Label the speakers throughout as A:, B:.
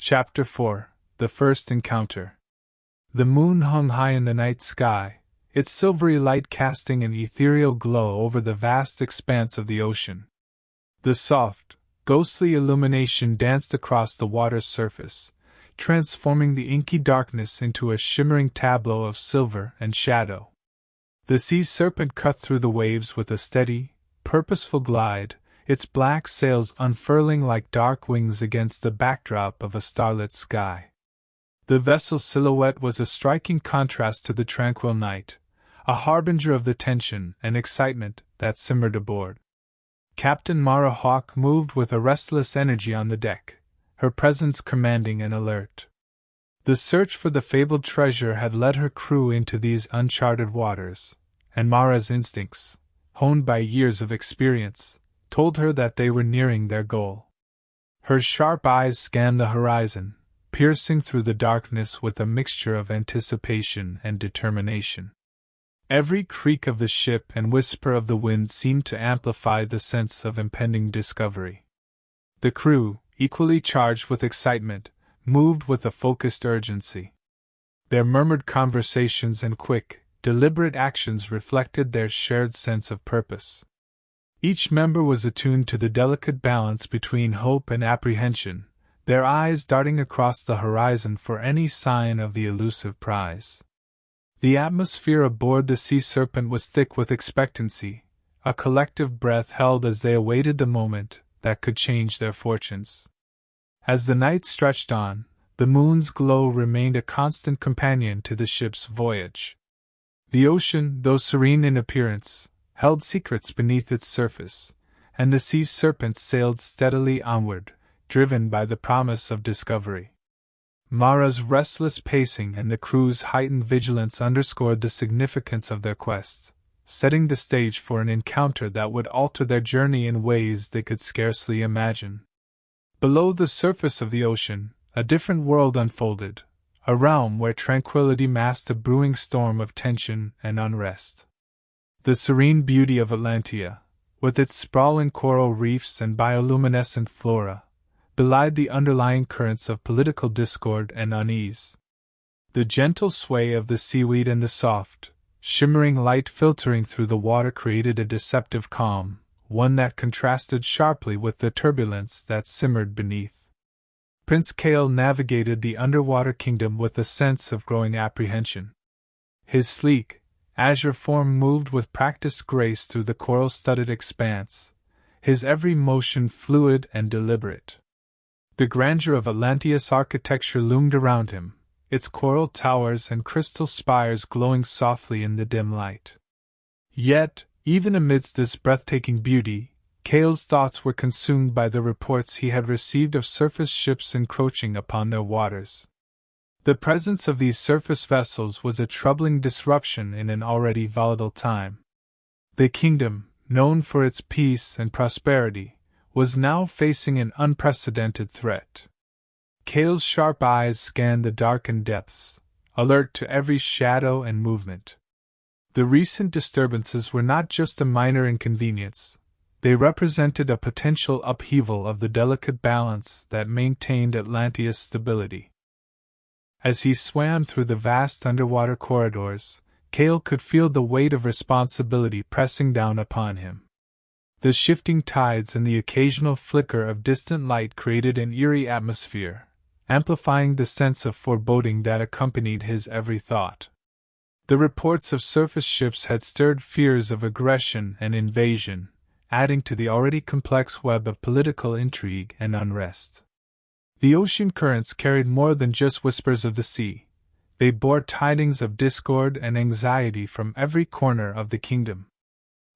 A: Chapter 4: The First Encounter. The moon hung high in the night sky, its silvery light casting an ethereal glow over the vast expanse of the ocean. The soft, ghostly illumination danced across the water's surface, transforming the inky darkness into a shimmering tableau of silver and shadow. The sea serpent cut through the waves with a steady, purposeful glide, its black sails unfurling like dark wings against the backdrop of a starlit sky. The vessel's silhouette was a striking contrast to the tranquil night, a harbinger of the tension and excitement that simmered aboard. Captain Mara Hawke moved with a restless energy on the deck, her presence commanding and alert. The search for the fabled treasure had led her crew into these uncharted waters, and Mara's instincts, honed by years of experience, told her that they were nearing their goal. Her sharp eyes scanned the horizon, piercing through the darkness with a mixture of anticipation and determination. Every creak of the ship and whisper of the wind seemed to amplify the sense of impending discovery. The crew, equally charged with excitement, moved with a focused urgency. Their murmured conversations and quick, deliberate actions reflected their shared sense of purpose. Each member was attuned to the delicate balance between hope and apprehension, their eyes darting across the horizon for any sign of the elusive prize. The atmosphere aboard the Sea Serpent was thick with expectancy, a collective breath held as they awaited the moment that could change their fortunes. As the night stretched on, the moon's glow remained a constant companion to the ship's voyage. The ocean, though serene in appearance, held secrets beneath its surface, and the Sea Serpent sailed steadily onward, driven by the promise of discovery. Mara's restless pacing and the crew's heightened vigilance underscored the significance of their quest, setting the stage for an encounter that would alter their journey in ways they could scarcely imagine. Below the surface of the ocean, a different world unfolded, a realm where tranquility masked a brewing storm of tension and unrest. The serene beauty of Atlantia, with its sprawling coral reefs and bioluminescent flora, belied the underlying currents of political discord and unease. The gentle sway of the seaweed and the soft, shimmering light filtering through the water created a deceptive calm, one that contrasted sharply with the turbulence that simmered beneath. Prince Kale navigated the underwater kingdom with a sense of growing apprehension. His sleek, azure form moved with practiced grace through the coral-studded expanse, his every motion fluid and deliberate. The grandeur of Atlantis architecture loomed around him, its coral towers and crystal spires glowing softly in the dim light. Yet, even amidst this breathtaking beauty, Kale's thoughts were consumed by the reports he had received of surface ships encroaching upon their waters. The presence of these surface vessels was a troubling disruption in an already volatile time. The kingdom, known for its peace and prosperity, was now facing an unprecedented threat. Kale's sharp eyes scanned the darkened depths, alert to every shadow and movement. The recent disturbances were not just a minor inconvenience, they represented a potential upheaval of the delicate balance that maintained Atlantia's stability. As he swam through the vast underwater corridors, Kale could feel the weight of responsibility pressing down upon him. The shifting tides and the occasional flicker of distant light created an eerie atmosphere, amplifying the sense of foreboding that accompanied his every thought. The reports of surface ships had stirred fears of aggression and invasion, adding to the already complex web of political intrigue and unrest. The ocean currents carried more than just whispers of the sea. They bore tidings of discord and anxiety from every corner of the kingdom.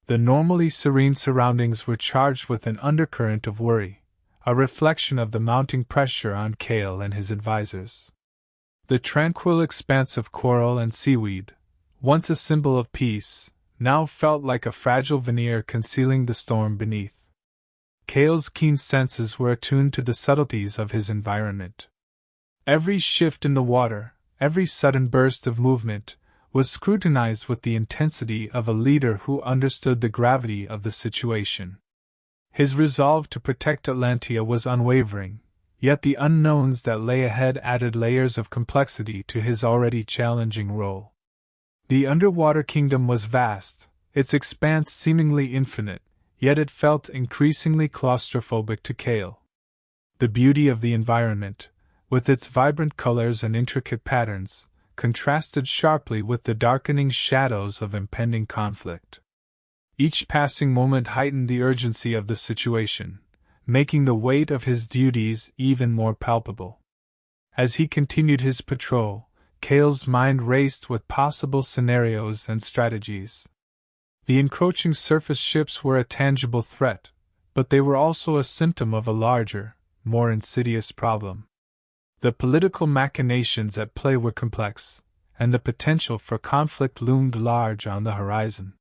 A: The normally serene surroundings were charged with an undercurrent of worry, a reflection of the mounting pressure on Kale and his advisors. The tranquil expanse of coral and seaweed, once a symbol of peace, now felt like a fragile veneer concealing the storm beneath. Kale's keen senses were attuned to the subtleties of his environment. Every shift in the water, every sudden burst of movement, was scrutinized with the intensity of a leader who understood the gravity of the situation. His resolve to protect Atlantia was unwavering, yet the unknowns that lay ahead added layers of complexity to his already challenging role. The underwater kingdom was vast, its expanse seemingly infinite, yet it felt increasingly claustrophobic to Cale. The beauty of the environment, with its vibrant colors and intricate patterns, contrasted sharply with the darkening shadows of impending conflict. Each passing moment heightened the urgency of the situation, making the weight of his duties even more palpable. As he continued his patrol, Cale's mind raced with possible scenarios and strategies. The encroaching surface ships were a tangible threat, but they were also a symptom of a larger, more insidious problem. The political machinations at play were complex, and the potential for conflict loomed large on the horizon.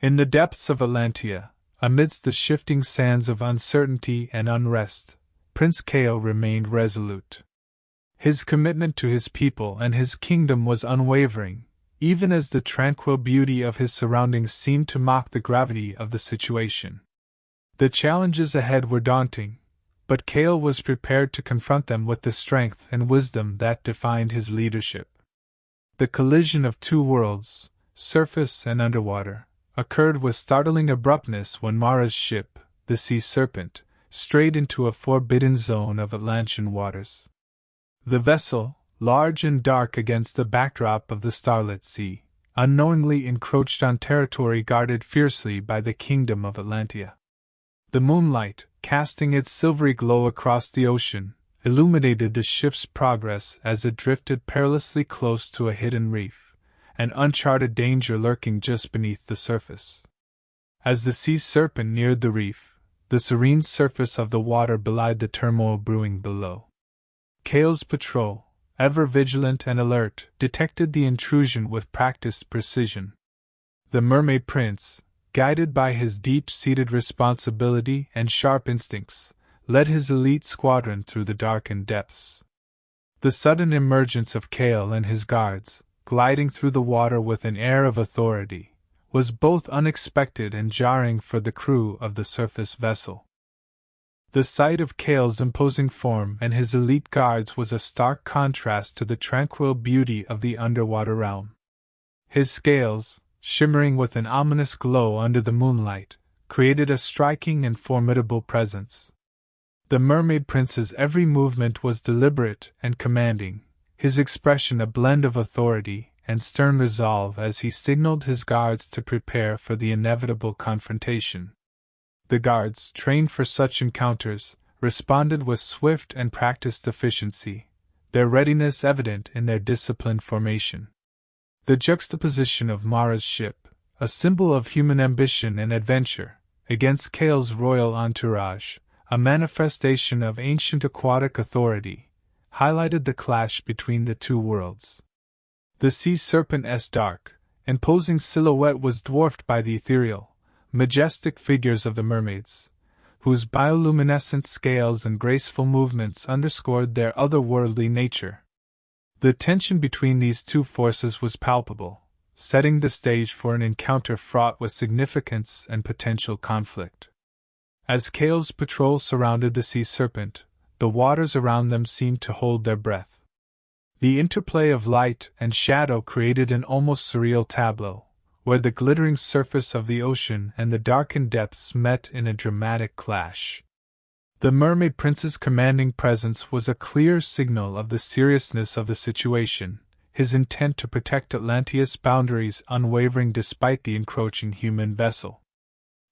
A: In the depths of Atlantia, amidst the shifting sands of uncertainty and unrest, Prince Cale remained resolute. His commitment to his people and his kingdom was unwavering, even as the tranquil beauty of his surroundings seemed to mock the gravity of the situation. The challenges ahead were daunting, but Cale was prepared to confront them with the strength and wisdom that defined his leadership. The collision of two worlds, surface and underwater, occurred with startling abruptness when Mara's ship, the Sea Serpent, strayed into a forbidden zone of Atlantean waters. The vessel, large and dark against the backdrop of the starlit sea, unknowingly encroached on territory guarded fiercely by the kingdom of Atlantia. The moonlight, casting its silvery glow across the ocean, illuminated the ship's progress as it drifted perilously close to a hidden reef, an uncharted danger lurking just beneath the surface. As the Sea Serpent neared the reef, the serene surface of the water belied the turmoil brewing below. Cale's patrol, ever vigilant and alert, detected the intrusion with practiced precision. The Mermaid Prince, guided by his deep-seated responsibility and sharp instincts, led his elite squadron through the darkened depths. The sudden emergence of Cale and his guards, gliding through the water with an air of authority, was both unexpected and jarring for the crew of the surface vessel. The sight of Cale's imposing form and his elite guards was a stark contrast to the tranquil beauty of the underwater realm. His scales, shimmering with an ominous glow under the moonlight, created a striking and formidable presence. The Mermaid Prince's every movement was deliberate and commanding, his expression a blend of authority and stern resolve as he signaled his guards to prepare for the inevitable confrontation. The guards, trained for such encounters, responded with swift and practiced efficiency, their readiness evident in their disciplined formation. The juxtaposition of Mara's ship, a symbol of human ambition and adventure, against Cale's royal entourage, a manifestation of ancient aquatic authority, highlighted the clash between the two worlds. The Sea Serpent's dark, imposing silhouette was dwarfed by the ethereal, majestic figures of the mermaids, whose bioluminescent scales and graceful movements underscored their otherworldly nature. The tension between these two forces was palpable, setting the stage for an encounter fraught with significance and potential conflict. As Cale's patrol surrounded the Sea Serpent, the waters around them seemed to hold their breath. The interplay of light and shadow created an almost surreal tableau, where the glittering surface of the ocean and the darkened depths met in a dramatic clash. The Mermaid Prince's commanding presence was a clear signal of the seriousness of the situation, his intent to protect Atlantia's boundaries unwavering despite the encroaching human vessel.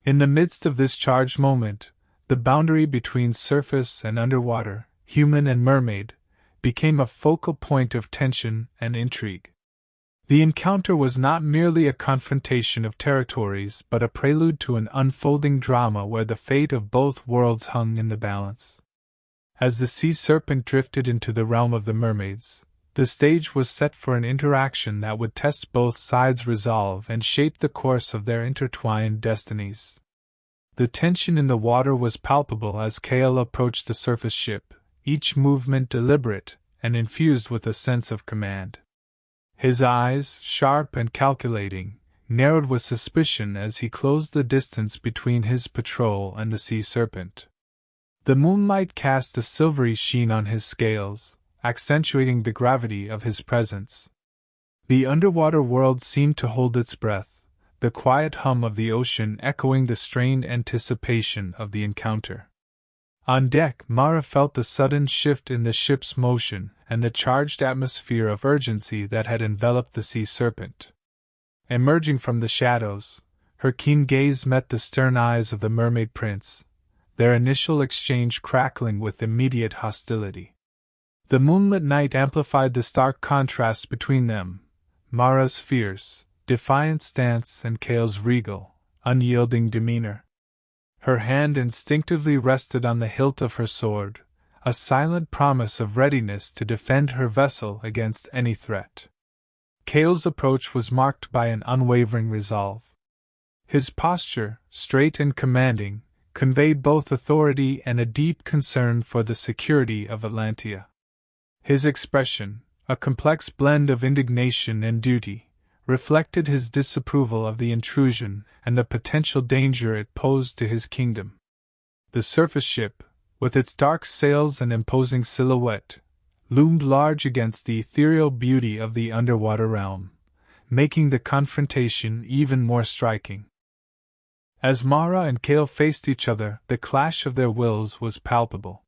A: In the midst of this charged moment, the boundary between surface and underwater, human and mermaid, became a focal point of tension and intrigue. The encounter was not merely a confrontation of territories but a prelude to an unfolding drama where the fate of both worlds hung in the balance. As the Sea Serpent drifted into the realm of the mermaids, the stage was set for an interaction that would test both sides' resolve and shape the course of their intertwined destinies. The tension in the water was palpable as Cale approached the surface ship, each movement deliberate and infused with a sense of command. His eyes, sharp and calculating, narrowed with suspicion as he closed the distance between his patrol and the Sea Serpent. The moonlight cast a silvery sheen on his scales, accentuating the gravity of his presence. The underwater world seemed to hold its breath, the quiet hum of the ocean echoing the strained anticipation of the encounter. On deck, Mara felt the sudden shift in the ship's motion and the charged atmosphere of urgency that had enveloped the sea serpent. Emerging from the shadows, her keen gaze met the stern eyes of the mermaid prince, their initial exchange crackling with immediate hostility. The moonlit night amplified the stark contrast between them, Mara's fierce, defiant stance and Cale's regal, unyielding demeanor. Her hand instinctively rested on the hilt of her sword, a silent promise of readiness to defend her vessel against any threat. Cale's approach was marked by an unwavering resolve. His posture, straight and commanding, conveyed both authority and a deep concern for the security of Atlantia. His expression, a complex blend of indignation and duty, reflected his disapproval of the intrusion and the potential danger it posed to his kingdom. The surface ship, with its dark sails and imposing silhouette, loomed large against the ethereal beauty of the underwater realm, making the confrontation even more striking. As Mara and Cale faced each other, the clash of their wills was palpable.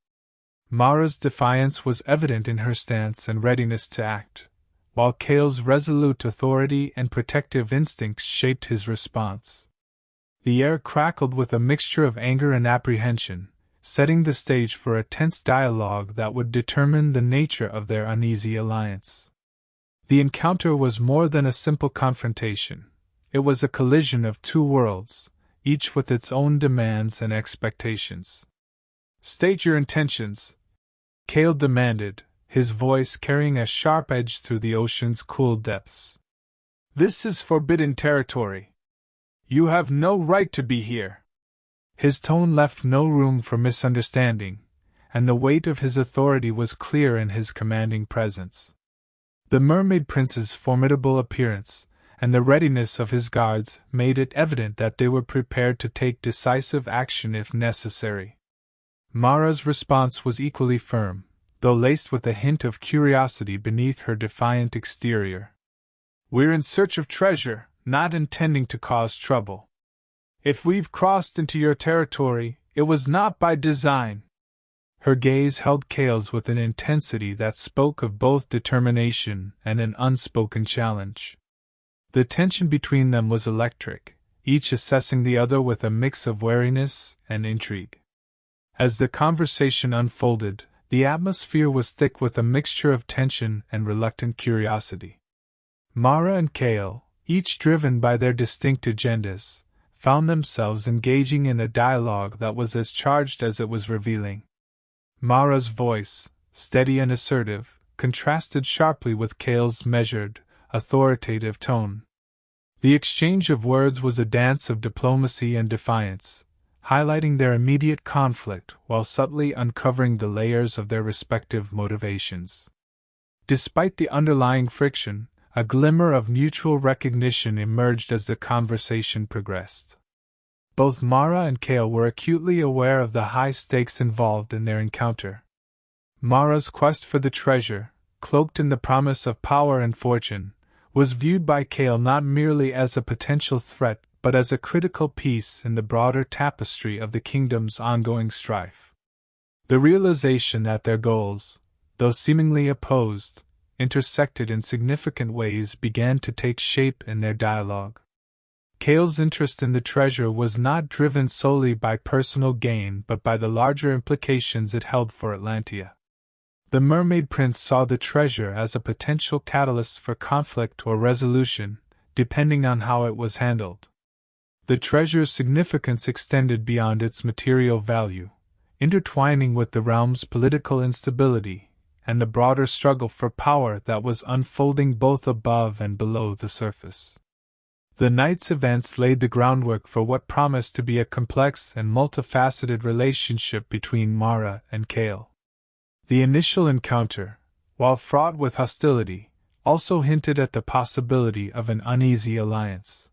A: Mara's defiance was evident in her stance and readiness to act, while Cale's resolute authority and protective instincts shaped his response. The air crackled with a mixture of anger and apprehension, setting the stage for a tense dialogue that would determine the nature of their uneasy alliance. The encounter was more than a simple confrontation. It was a collision of two worlds, each with its own demands and expectations. "State your intentions," Cale demanded, his voice carrying a sharp edge through the ocean's cool depths. "This is forbidden territory. You have no right to be here." His tone left no room for misunderstanding, and the weight of his authority was clear in his commanding presence. The mermaid prince's formidable appearance and the readiness of his guards made it evident that they were prepared to take decisive action if necessary. Mara's response was equally firm, though laced with a hint of curiosity beneath her defiant exterior. "We're in search of treasure, not intending to cause trouble. If we've crossed into your territory, it was not by design." Her gaze held Cale's with an intensity that spoke of both determination and an unspoken challenge. The tension between them was electric, each assessing the other with a mix of wariness and intrigue. As the conversation unfolded, the atmosphere was thick with a mixture of tension and reluctant curiosity. Mara and Cale, each driven by their distinct agendas, found themselves engaging in a dialogue that was as charged as it was revealing. Mara's voice, steady and assertive, contrasted sharply with Cale's measured, authoritative tone. The exchange of words was a dance of diplomacy and defiance, highlighting their immediate conflict while subtly uncovering the layers of their respective motivations. Despite the underlying friction, a glimmer of mutual recognition emerged as the conversation progressed. Both Mara and Cale were acutely aware of the high stakes involved in their encounter. Mara's quest for the treasure, cloaked in the promise of power and fortune, was viewed by Cale not merely as a potential threat but as a critical piece in the broader tapestry of the kingdom's ongoing strife. The realization that their goals, though seemingly opposed, intersected in significant ways began to take shape in their dialogue. Cale's interest in the treasure was not driven solely by personal gain but by the larger implications it held for Atlantia. The mermaid prince saw the treasure as a potential catalyst for conflict or resolution, depending on how it was handled. The treasure's significance extended beyond its material value, intertwining with the realm's political instability and the broader struggle for power that was unfolding both above and below the surface. The night's events laid the groundwork for what promised to be a complex and multifaceted relationship between Mara and Cale. The initial encounter, while fraught with hostility, also hinted at the possibility of an uneasy alliance.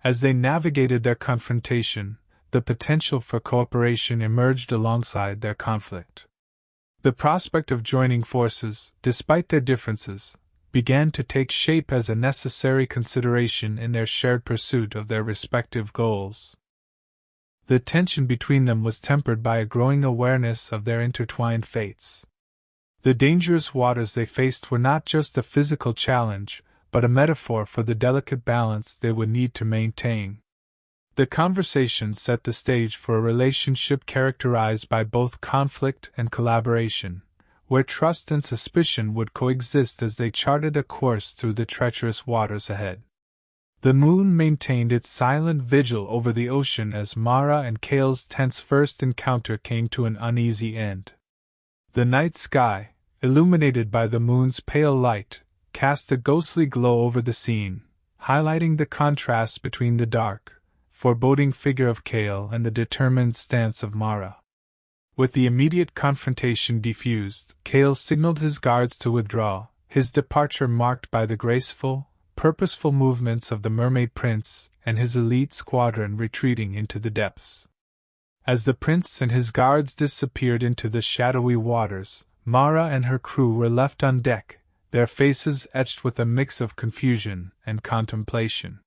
A: As they navigated their confrontation, the potential for cooperation emerged alongside their conflict. The prospect of joining forces, despite their differences, began to take shape as a necessary consideration in their shared pursuit of their respective goals. The tension between them was tempered by a growing awareness of their intertwined fates. The dangerous waters they faced were not just a physical challenge, but a metaphor for the delicate balance they would need to maintain. The conversation set the stage for a relationship characterized by both conflict and collaboration, where trust and suspicion would coexist as they charted a course through the treacherous waters ahead. The moon maintained its silent vigil over the ocean as Mara and Kale's tense first encounter came to an uneasy end. The night sky, illuminated by the moon's pale light, cast a ghostly glow over the scene, highlighting the contrast between the dark, foreboding figure of Kale and the determined stance of Mara. With the immediate confrontation defused, Kale signaled his guards to withdraw, his departure marked by the graceful, purposeful movements of the Mermaid Prince and his elite squadron retreating into the depths. As the prince and his guards disappeared into the shadowy waters, Mara and her crew were left on deck, their faces etched with a mix of confusion and contemplation.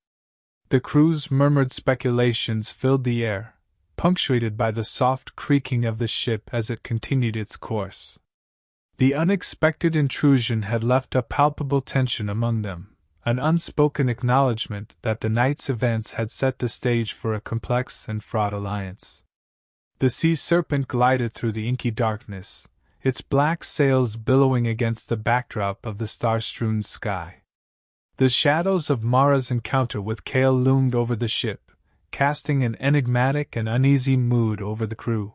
A: The crew's murmured speculations filled the air, punctuated by the soft creaking of the ship as it continued its course. The unexpected intrusion had left a palpable tension among them, an unspoken acknowledgement that the night's events had set the stage for a complex and fraught alliance. The sea serpent glided through the inky darkness, its black sails billowing against the backdrop of the star-strewn sky. The shadows of Mara's encounter with Kale loomed over the ship, casting an enigmatic and uneasy mood over the crew.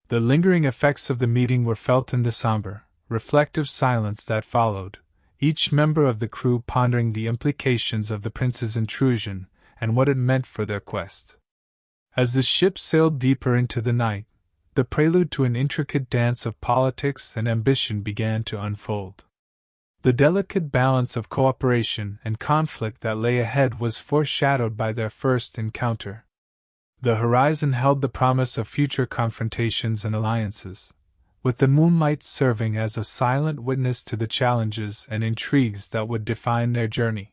A: The lingering effects of the meeting were felt in the somber, reflective silence that followed, each member of the crew pondering the implications of the prince's intrusion and what it meant for their quest. As the ship sailed deeper into the night, the prelude to an intricate dance of politics and ambition began to unfold. The delicate balance of cooperation and conflict that lay ahead was foreshadowed by their first encounter. The horizon held the promise of future confrontations and alliances, with the moonlight serving as a silent witness to the challenges and intrigues that would define their journey.